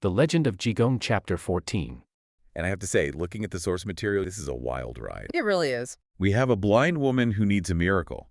The Legend of Jigong Chapter 14. And I have to say, looking at the source material, this is a wild ride. It really is. We have a blind woman who needs a miracle,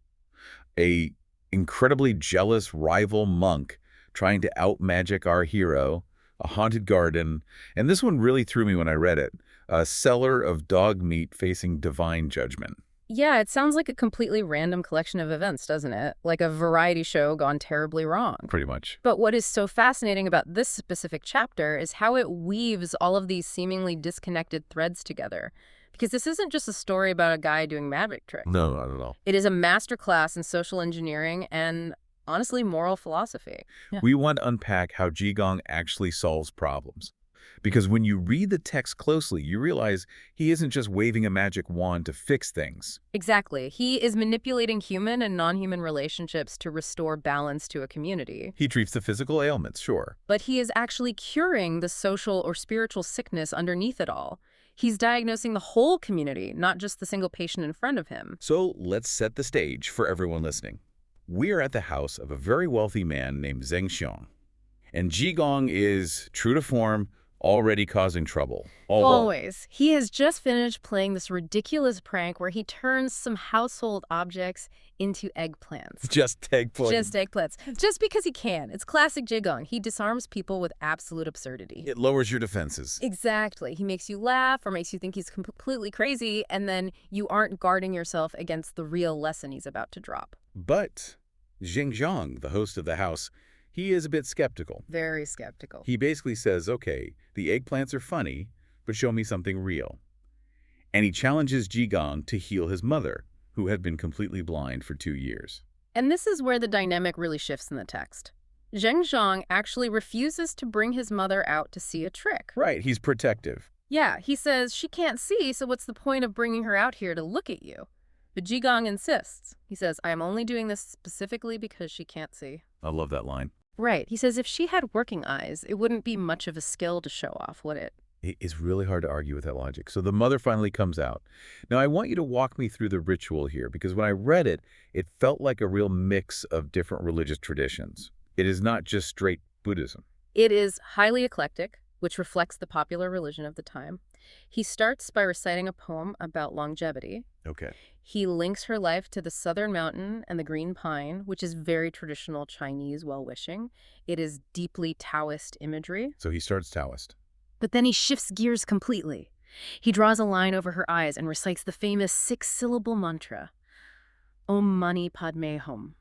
a incredibly jealous rival monk trying to out-magic our hero, a haunted garden, and this one really threw me when I read it, a seller of dog meat facing divine judgment. Yeah, it sounds like a completely random collection of events, doesn't it? Like a variety show gone terribly wrong. Pretty much. But what is so fascinating about this specific chapter is how it weaves all of these seemingly disconnected threads together. Because this isn't just a story about a guy doing magic tricks. No, not at all. It is a masterclass in social engineering and, honestly, moral philosophy. Yeah. We want to unpack how Jigong actually solves problems. Because when you read the text closely, you realize he isn't just waving a magic wand to fix things. Exactly. He is manipulating human and non-human relationships to restore balance to a community. He treats the physical ailments, sure. But he is actually curing the social or spiritual sickness underneath it all. He's diagnosing the whole community, not just the single patient in front of him. So let's set the stage for everyone listening. We are at the house of a very wealthy man named Zheng Xiong. And Jigong is, true to form, already causing trouble. Always. He has just finished playing this ridiculous prank where he turns some household objects into eggplants. Just eggplants. Just eggplants. Just because he can. It's classic Jigong. He disarms people with absolute absurdity. It lowers your defenses. Exactly. He makes you laugh or makes you think he's completely crazy, and then you aren't guarding yourself against the real lesson he's about to drop. But Zheng Xiong, the host of the house, he is a bit skeptical. Very skeptical. He basically says, okay, the eggplants are funny, but show me something real. And he challenges Jigong to heal his mother, who had been completely blind for 2 years. And this is where the dynamic really shifts in the text. Zheng Xiong actually refuses to bring his mother out to see a trick. Right, he's protective. Yeah, he says, she can't see, so what's the point of bringing her out here to look at you? But Jigong insists. He says, I am only doing this specifically because she can't see. I love that line. Right. He says if she had working eyes, it wouldn't be much of a skill to show off, would it? It's really hard to argue with that logic. So the mother finally comes out. Now, I want you to walk me through the ritual here, because when I read it, it felt like a real mix of different religious traditions. It is not just straight Buddhism. It is highly eclectic, which reflects the popular religion of the time. He starts by reciting a poem about longevity. Okay. He links her life to the southern mountain and the green pine, which is very traditional Chinese well-wishing. It is deeply Taoist imagery. So he starts Taoist. But then he shifts gears completely. He draws a line over her eyes and recites the famous 6-syllable mantra, Om Mani Padme Hum.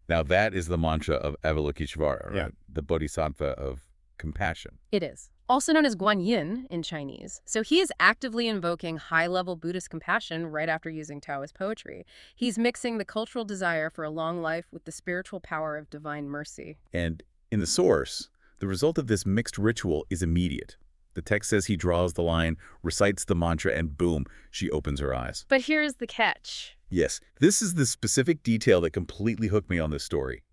Now that is the mantra of Avalokiteshvara, right? Yeah. The bodhisattva of compassion. It is. Also known as Guanyin in Chinese. So he is actively invoking high-level Buddhist compassion right after using Taoist poetry. He's mixing the cultural desire for a long life with the spiritual power of divine mercy. And in the source, the result of this mixed ritual is immediate. The text says he draws the line, recites the mantra, and boom, she opens her eyes. But here's the catch. Yes, this is the specific detail that completely hooked me on this story.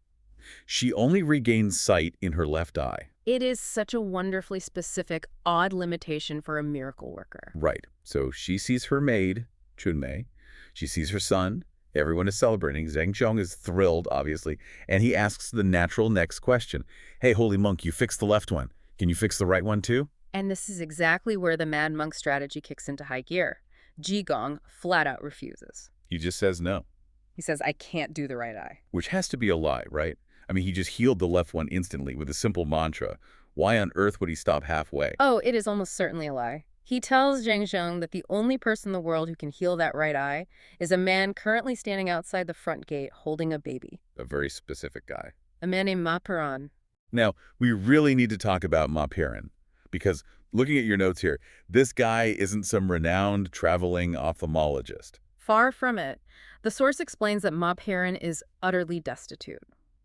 She only regains sight in her left eye. It is such a wonderfully specific, odd limitation for a miracle worker. Right. So she sees her maid, Chunmei. She sees her son. Everyone is celebrating. Zheng Xiong is thrilled, obviously. And he asks the natural next question. Hey, holy monk, you fixed the left one. Can you fix the right one too? And this is exactly where the mad monk strategy kicks into high gear. Jigong flat out refuses. He just says no. He says, I can't do the right eye. Which has to be a lie, right? I mean, he just healed the left one instantly with a simple mantra. Why on earth would he stop halfway? Oh, it is almost certainly a lie. He tells Zheng Xiong that the only person in the world who can heal that right eye is a man currently standing outside the front gate holding a baby. A very specific guy. A man named Ma Peron. Now, we really need to talk about Ma Peron, because looking at your notes here, this guy isn't some renowned traveling ophthalmologist. Far from it. The source explains that Ma Peron is utterly destitute.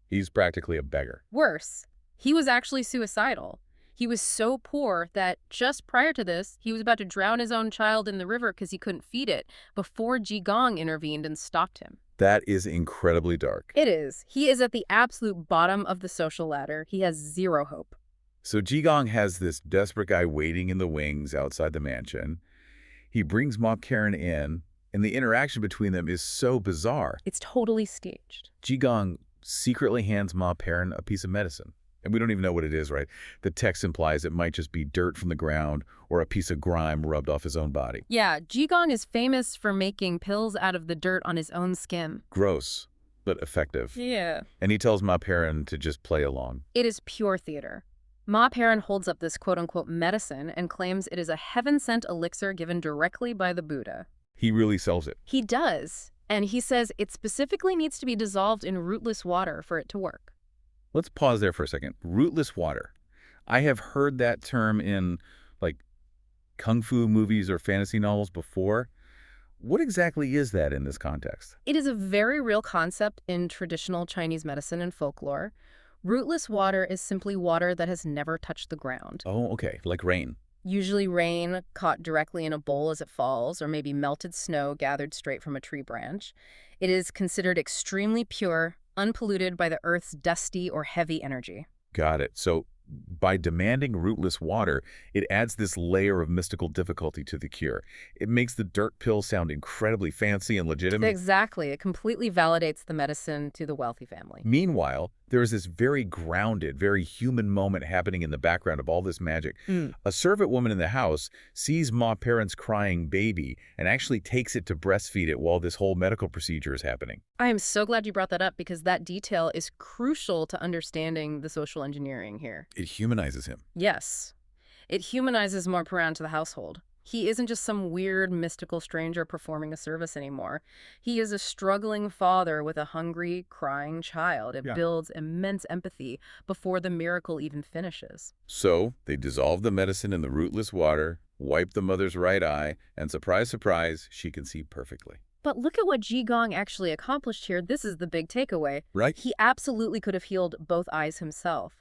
He's practically a beggar. Worse, he was actually suicidal. He was so poor that just prior to this, he was about to drown his own child in the river because he couldn't feed it before Jigong intervened and stopped him. That is incredibly dark. It is. He is at the absolute bottom of the social ladder. He has zero hope. So Jigong has this desperate guy waiting in the wings outside the mansion. He brings Ma Peron in, and the interaction between them is so bizarre. It's totally staged. Jigong secretly hands Ma Peron a piece of medicine. And we don't even know what it is, right? The text implies it might just be dirt from the ground or a piece of grime rubbed off his own body. Yeah, Jigong is famous for making pills out of the dirt on his own skin. Gross, but effective. Yeah. And he tells Ma Perrin to just play along. It is pure theater. Ma Perrin holds up this quote-unquote medicine and claims it is a heaven-sent elixir given directly by the Buddha. He really sells it. He does, and he says it specifically needs to be dissolved in rootless water for it to work. Let's pause there for a second. Rootless water. I have heard that term in, like, kung fu movies or fantasy novels before. What exactly is that in this context? It is a very real concept in traditional Chinese medicine and folklore. Rootless water is simply water that has never touched the ground. Oh, okay, like rain. Usually rain caught directly in a bowl as it falls, or maybe melted snow gathered straight from a tree branch. It is considered extremely pure, unpolluted by the Earth's dusty or heavy energy. Got it. So by demanding rootless water, it adds this layer of mystical difficulty to the cure. It makes the dirt pill sound incredibly fancy and legitimate. Exactly. It completely validates the medicine to the wealthy family. Meanwhile, there is this very grounded, very human moment happening in the background of all this magic. A servant woman in the house sees Ma Perrin's crying baby and actually takes it to breastfeed it while this whole medical procedure is happening. I am so glad you brought that up because that detail is crucial to understanding the social engineering here. It humanizes him. Yes. It humanizes Ma Perrin to the household. He isn't just some weird, mystical stranger performing a service anymore. He is a struggling father with a hungry, crying child. It builds immense empathy before the miracle even finishes. So they dissolve the medicine in the rootless water, wipe the mother's right eye, and surprise, surprise, she can see perfectly. But look at what Jigong actually accomplished here. This is the big takeaway. Right? He absolutely could have healed both eyes himself.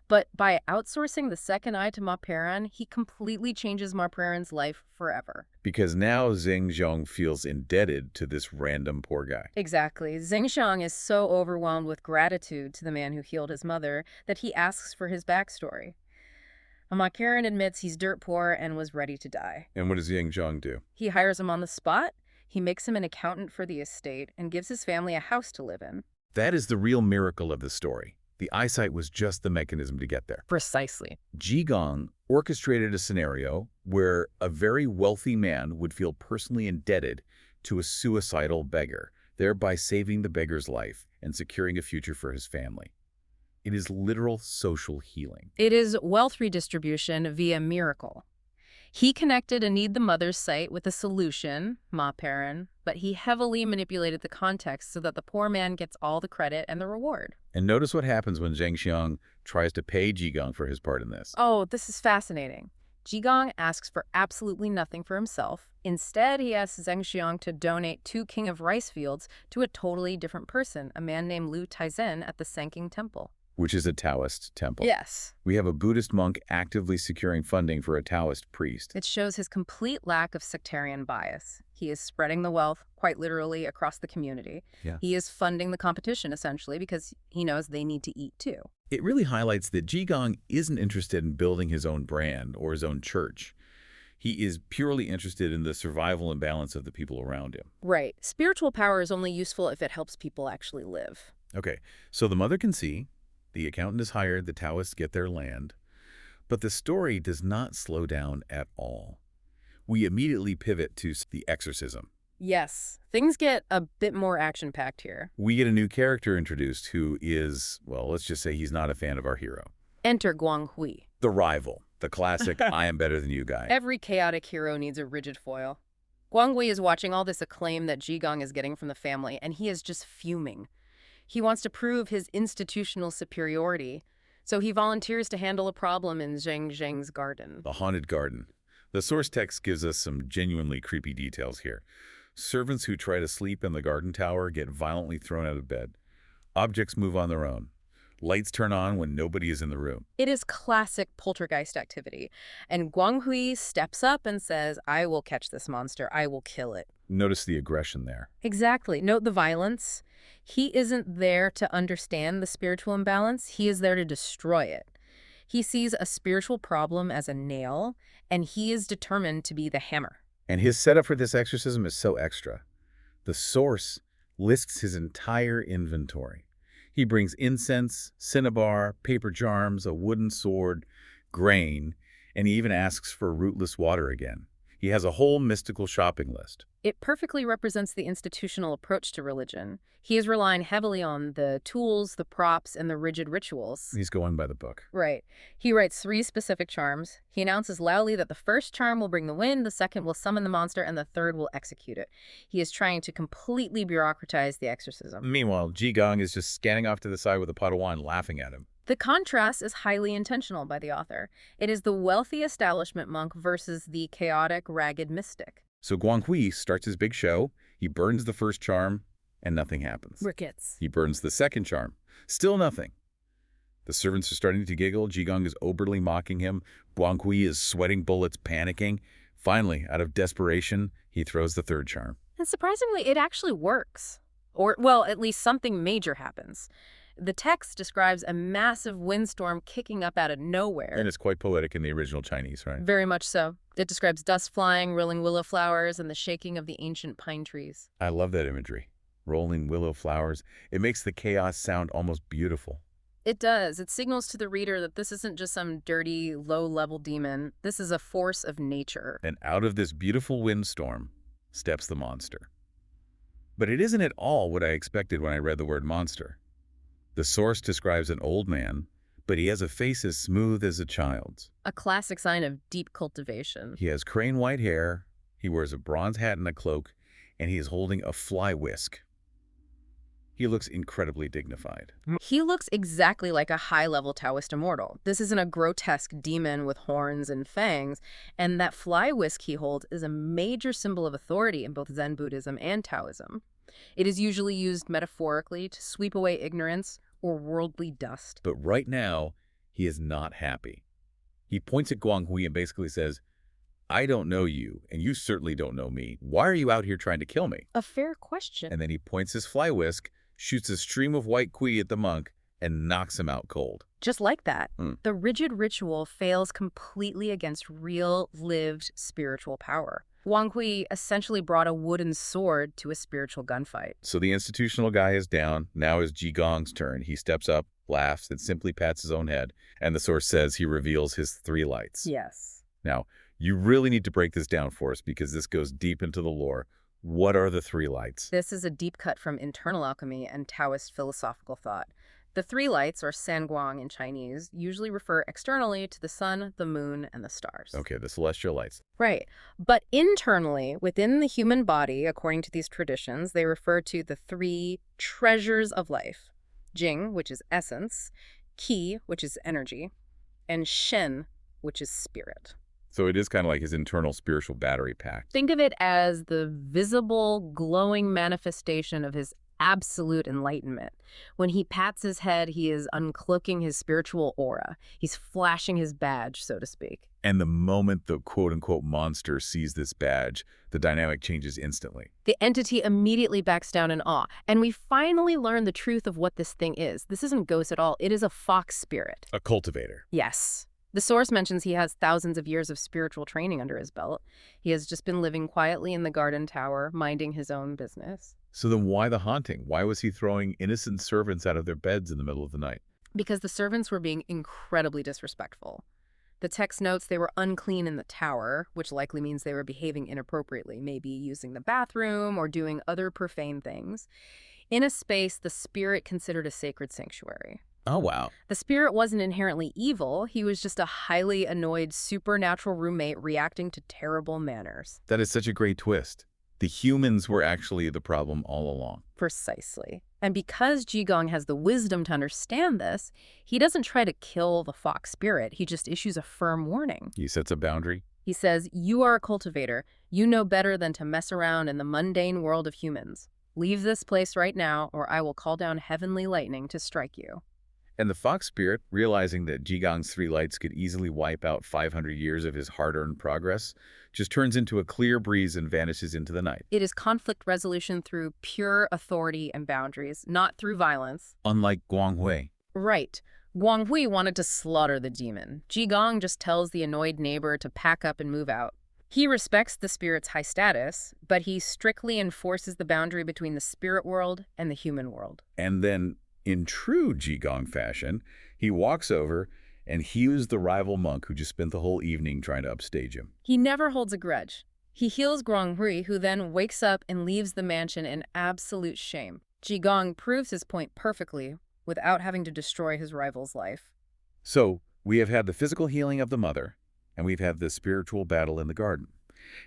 But by outsourcing the second eye to Ma Perrin, he completely changes Ma Perrin's life forever. Because now Zheng Zhong feels indebted to this random poor guy. Exactly. Zheng Xiang is so overwhelmed with gratitude to the man who healed his mother that he asks for his backstory. Ma Perrin admits he's dirt poor and was ready to die. And what does Zheng Zhong do? He hires him on the spot, he makes him an accountant for the estate, and gives his family a house to live in. That is the real miracle of the story. The eyesight was just the mechanism to get there. Precisely. Jigong orchestrated a scenario where a very wealthy man would feel personally indebted to a suicidal beggar, thereby saving the beggar's life and securing a future for his family. It is literal social healing. It is wealth redistribution via miracle. He connected Enid the mother's sight with a solution, Ma Perrin, but he heavily manipulated the context so that the poor man gets all the credit and the reward. And notice what happens when Zheng Xiang tries to pay Jigong for his part in this. Oh, this is fascinating. Jigong asks for absolutely nothing for himself. Instead, he asks Zheng Xiang to donate 2 King of Rice fields to a totally different person, a man named Lu Taizen at the Sanking Temple. Which is a Taoist temple. Yes. We have a Buddhist monk actively securing funding for a Taoist priest. It shows his complete lack of sectarian bias. He is spreading the wealth, quite literally, across the community. Yeah. He is funding the competition, essentially, because he knows they need to eat, too. It really highlights that Jigong isn't interested in building his own brand or his own church. He is purely interested in the survival and balance of the people around him. Right. Spiritual power is only useful if it helps people actually live. Okay, so the mother can see, the accountant is hired, the Taoists get their land. But the story does not slow down at all. We immediately pivot to the exorcism. Yes. Things get a bit more action-packed here. We get a new character introduced who is, well, let's just say he's not a fan of our hero. Enter Guang Hui. The rival, the classic I am better than you guy. Every chaotic hero needs a rigid foil. Guang Hui is watching all this acclaim that Jigong is getting from the family, and he is just fuming. He wants to prove his institutional superiority, so he volunteers to handle a problem in Zheng Zheng's garden. The haunted garden. The source text gives us some genuinely creepy details here. Servants who try to sleep in the garden tower get violently thrown out of bed. Objects move on their own. Lights turn on when nobody is in the room. It is classic poltergeist activity, and Guang Hui steps up and says, "I will catch this monster. I will kill it." Notice the aggression there. Exactly. Note the violence. He isn't there to understand the spiritual imbalance. He is there to destroy it. He sees a spiritual problem as a nail, and he is determined to be the hammer. And his setup for this exorcism is so extra. The source lists his entire inventory. He brings incense, cinnabar, paper charms, a wooden sword, grain, and he even asks for rootless water again. He has a whole mystical shopping list. It perfectly represents the institutional approach to religion. He is relying heavily on the tools, the props, and the rigid rituals. He's going by the book. Right. He writes 3 specific charms. He announces loudly that the first charm will bring the wind, the second will summon the monster, and the third will execute it. He is trying to completely bureaucratize the exorcism. Meanwhile, Jigong is just scanning off to the side with a pot of wine, laughing at him. The contrast is highly intentional by the author. It is the wealthy establishment monk versus the chaotic, ragged mystic. So Guanghui starts his big show. He burns the first charm, and nothing happens. Rickets. He burns the second charm. Still nothing. The servants are starting to giggle. Jigong is oberly mocking him. Guanghui is sweating bullets, panicking. Finally, out of desperation, he throws the third charm. And surprisingly, it actually works. Or, well, at least something major happens. The text describes a massive windstorm kicking up out of nowhere. And it's quite poetic in the original Chinese, right? Very much so. It describes dust flying, rolling willow flowers, and the shaking of the ancient pine trees. I love that imagery. Rolling willow flowers. It makes the chaos sound almost beautiful. It does. It signals to the reader that this isn't just some dirty, low-level demon. This is a force of nature. And out of this beautiful windstorm steps the monster. But it isn't at all what I expected when I read the word monster. The source describes an old man, but he has a face as smooth as a child's. A classic sign of deep cultivation. He has crane white hair, he wears a bronze hat and a cloak, and he is holding a fly whisk. He looks incredibly dignified. He looks exactly like a high-level Taoist immortal. This isn't a grotesque demon with horns and fangs, and that fly whisk he holds is a major symbol of authority in both Zen Buddhism and Taoism. It is usually used metaphorically to sweep away ignorance or worldly dust. But right now, he is not happy. He points at Guanghui and basically says, I don't know you, and you certainly don't know me. Why are you out here trying to kill me? A fair question. And then he points his fly whisk, shoots a stream of white kui at the monk, and knocks him out cold. Just like that, the rigid ritual fails completely against real, lived spiritual power. Wang Hui essentially brought a wooden sword to a spiritual gunfight. So the institutional guy is down. Now is Jigong's turn. He steps up, laughs, and simply pats his own head. And the source says he reveals his 3 lights. Yes. Now, you really need to break this down for us because this goes deep into the lore. What are the 3 lights? This is a deep cut from internal alchemy and Taoist philosophical thought. The 3 lights, or sanguang in Chinese, usually refer externally to the sun, the moon, and the stars. Okay, the celestial lights. Right. But internally, within the human body, according to these traditions, they refer to the 3 treasures of life. Jing, which is essence, Qi, which is energy, and Shen, which is spirit. So it is kind of like his internal spiritual battery pack. Think of it as the visible, glowing manifestation of his absolute enlightenment. When he pats his head, he is uncloaking his spiritual aura. He's flashing his badge, so to speak. And the moment the quote-unquote monster sees this badge, the dynamic changes instantly. The entity immediately backs down in awe, and we finally learn the truth of what this thing is. This isn't ghost at all. It is a fox spirit. A cultivator. Yes. The source mentions he has thousands of years of spiritual training under his belt. He has just been living quietly in the garden tower, minding his own business. So then why the haunting? Why was he throwing innocent servants out of their beds in the middle of the night? Because the servants were being incredibly disrespectful. The text notes they were unclean in the tower, which likely means they were behaving inappropriately, maybe using the bathroom or doing other profane things, in a space the spirit considered a sacred sanctuary. Oh, wow. The spirit wasn't inherently evil. He was just a highly annoyed supernatural roommate reacting to terrible manners. That is such a great twist. The humans were actually the problem all along. Precisely. And because Jigong has the wisdom to understand this, he doesn't try to kill the fox spirit. He just issues a firm warning. He sets a boundary. He says, "You are a cultivator. You know better than to mess around in the mundane world of humans. Leave this place right now, or I will call down heavenly lightning to strike you." And the fox spirit, realizing that Jigong's 3 lights could easily wipe out 500 years of his hard-earned progress, just turns into a clear breeze and vanishes into the night. It is conflict resolution through pure authority and boundaries, not through violence. Unlike Guanghui. Right. Guang Hui wanted to slaughter the demon. Jigong just tells the annoyed neighbor to pack up and move out. He respects the spirit's high status, but he strictly enforces the boundary between the spirit world and the human world. And then In true Jigong fashion, he walks over and hews the rival monk who just spent the whole evening trying to upstage him. He never holds a grudge. He heals Guanghui, who then wakes up and leaves the mansion in absolute shame. Jigong proves his point perfectly without having to destroy his rival's life. So, we have had the physical healing of the mother, and we've had the spiritual battle in the garden.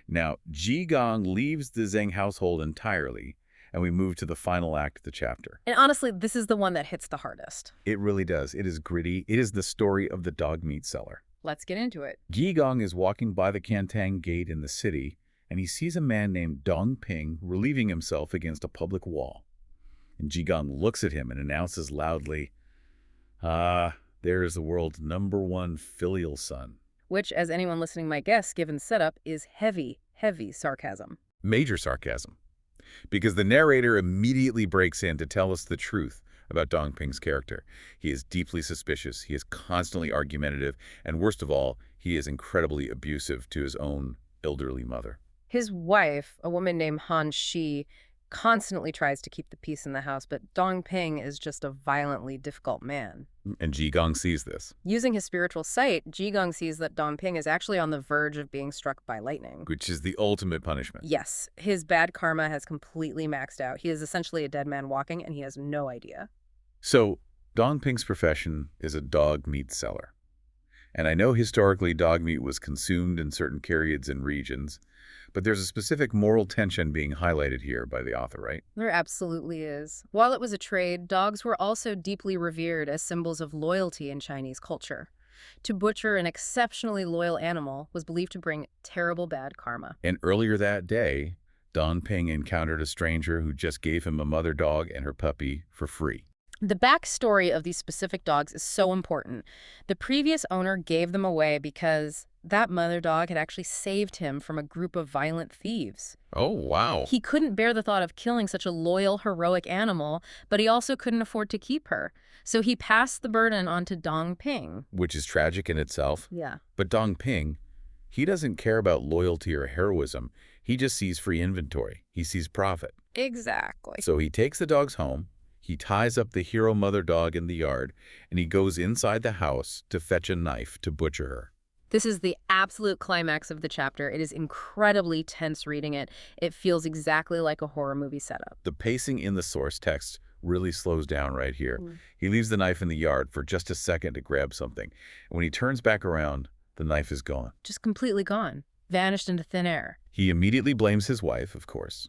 Now, Jigong leaves the Zheng household entirely, and we move to the final act of the chapter. And honestly, this is the one that hits the hardest. It really does. It is gritty. It is the story of the dog meat seller. Let's get into it. Jigong is walking by the Cantang Gate in the city, and he sees a man named Dong Ping relieving himself against a public wall. And Jigong looks at him and announces loudly, there is the world's #1 filial son. Which, as anyone listening might guess, given setup, is heavy, heavy sarcasm. Major sarcasm. Because the narrator immediately breaks in to tell us the truth about Dong Ping's character. He is deeply suspicious, he is constantly argumentative, and worst of all, he is incredibly abusive to his own elderly mother. His wife, a woman named Han Shi, constantly tries to keep the peace in the house, but Dong Ping is just a violently difficult man. And Jigong sees this. Using his spiritual sight, Jigong sees that Dong Ping is actually on the verge of being struck by lightning. Which is the ultimate punishment. Yes, his bad karma has completely maxed out. He is essentially a dead man walking, and he has no idea. So, Dong Ping's profession is a dog meat seller. And I know historically dog meat was consumed in certain periods and regions, but there's a specific moral tension being highlighted here by the author, right? There absolutely is. While it was a trade, dogs were also deeply revered as symbols of loyalty in Chinese culture. To butcher an exceptionally loyal animal was believed to bring terrible bad karma. And earlier that day, Dong Ping encountered a stranger who just gave him a mother dog and her puppy for free. The backstory of these specific dogs is so important. The previous owner gave them away because that mother dog had actually saved him from a group of violent thieves. Oh, wow. He couldn't bear the thought of killing such a loyal, heroic animal, but he also couldn't afford to keep her. So he passed the burden on to Dong Ping. Which is tragic in itself. Yeah. But Dong Ping, he doesn't care about loyalty or heroism. He just sees free inventory. He sees profit. Exactly. So he takes the dogs home. He ties up the hero mother dog in the yard, and he goes inside the house to fetch a knife to butcher her. This is the absolute climax of the chapter. It is incredibly tense reading it. It feels exactly like a horror movie setup. The pacing in the source text really slows down right here. He leaves the knife in the yard for just a second to grab something. And when he turns back around, the knife is gone. Just completely gone. Vanished into thin air. He immediately blames his wife, of course.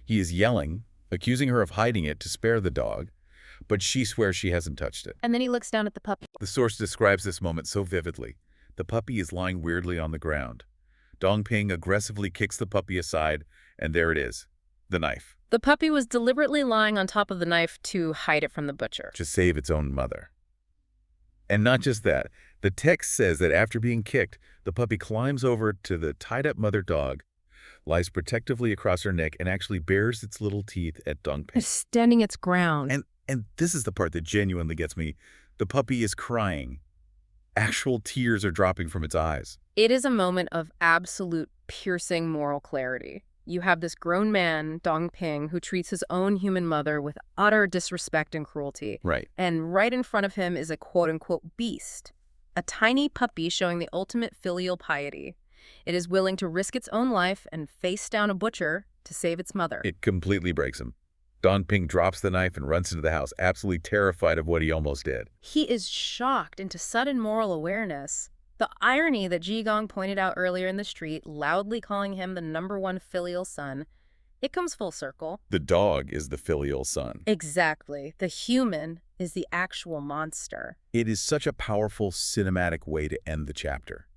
He is yelling, accusing her of hiding it to spare the dog, but she swears she hasn't touched it. And then he looks down at the puppy. The source describes this moment so vividly. The puppy is lying weirdly on the ground. Dong Ping aggressively kicks the puppy aside, and there it is, the knife. The puppy was deliberately lying on top of the knife to hide it from the butcher. To save its own mother. And not just that, the text says that after being kicked, the puppy climbs over to the tied-up mother dog, lies protectively across her neck, and actually bares its little teeth at Dong Ping. It's standing its ground. And this is the part that genuinely gets me. The puppy is crying. Actual tears are dropping from its eyes. It is a moment of absolute piercing moral clarity. You have this grown man, Dong Ping, who treats his own human mother with utter disrespect and cruelty. Right. And right in front of him is a quote-unquote beast, a tiny puppy showing the ultimate filial piety. It is willing to risk its own life and face down a butcher to save its mother. It completely breaks him. Dong Ping drops the knife and runs into the house, absolutely terrified of what he almost did. He is shocked into sudden moral awareness. The irony that Jigong pointed out earlier in the street, loudly calling him the #1 filial son, it comes full circle. The dog is the filial son. Exactly. The human is the actual monster. It is such a powerful cinematic way to end the chapter.